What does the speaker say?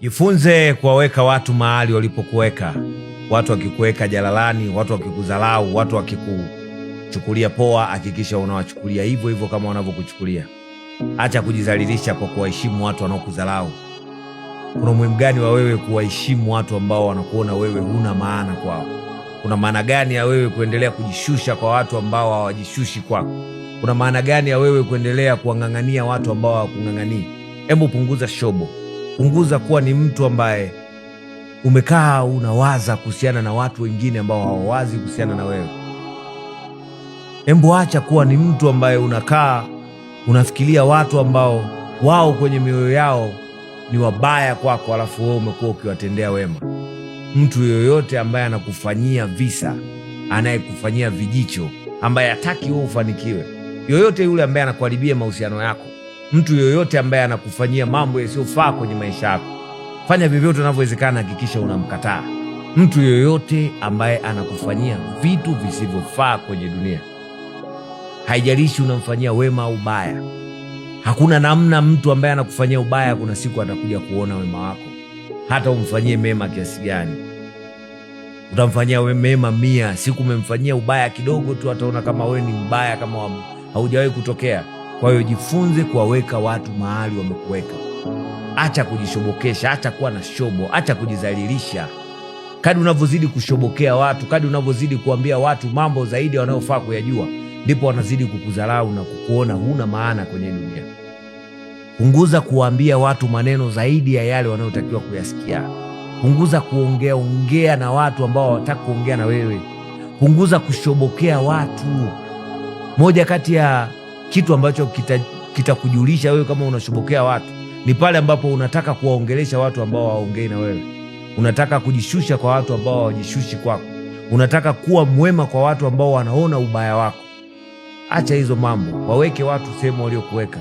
Jifunze kuwaweka watu mahali walipokuweka. Watu wakikuweka jalalani, watu wakikuzalau, watu wakikuchukulia poa, hakikisha unawachukulia hivyo hivyo kama wanavyokuchukulia. Acha kujizalilisha kwa kuwaheshimu watu wanaokuzalau. Kuna umuhimu gani wa wewe kuwaheshimu watu ambao wanakuona wewe huna maana kwao? Kuna maana gani ya wewe kuendelea kujishusha kwa watu ambao hawajishushi kwako? Kuna maana gani ya wewe kuendelea kuwang'ang'ania watu ambao hawakung'ang'anii? Hebu punguza shobo. Punguza kuwa ni mtu ambaye umekaa unawaza kuhusiana na watu wengine ambao hawawazi kuhusiana na wewe. Hebu acha kuwa ni mtu ambaye unakaa unafikiria watu ambao wao kwenye mioyo yao ni wabaya kwako, alafu wewe umekuwa ukiwatendea wema. Mtu yoyote ambaye anakufanyia visa, anayekufanyia vijicho, ambaye hataki wewe ufanikiwe, yoyote yule ambaye anakuharibia mahusiano yako, mtu yoyote ambaye anakufanyia mambo yasiyofaa kwenye maisha yako, fanya vyovyote unavyowezekana, hakikisha unamkataa. Mtu yoyote ambaye anakufanyia vitu visivyofaa kwenye dunia, haijalishi unamfanyia wema au ubaya, hakuna namna mtu ambaye anakufanyia ubaya kuna siku atakuja kuona wema wako. Hata umfanyie mema kiasi gani, utamfanyia mema 100, siku umemfanyia ubaya kidogo tu ataona kama wewe ni mbaya, kama haujawahi kutokea. Kwa hiyo jifunze kuwaweka watu mahali wamekuweka. Acha kujishobokesha, acha kuwa na shobo, acha kujizalilisha. Kadri unavyozidi kushobokea watu, kadri unavyozidi kuambia watu mambo zaidi wanayofaa kuyajua, ndipo wanazidi kukudharau na kukuona huna maana kwenye dunia. Punguza kuambia watu maneno zaidi ya yale wanayotakiwa kuyasikia. Punguza kuongea na watu ambao hawataka kuongea na wewe. Punguza kushobokea watu. Moja kati ya kitu ambacho kitakujulisha wewe kama unashobokea watu ni pale ambapo unataka kuwaongelesha watu ambao hawaongei na wewe. Unataka kujishusha kwa watu ambao hawajishushi kwako. Unataka kuwa mwema kwa watu ambao wanaona ubaya wako. Acha hizo mambo. Waweke watu sehemu waliokuweka.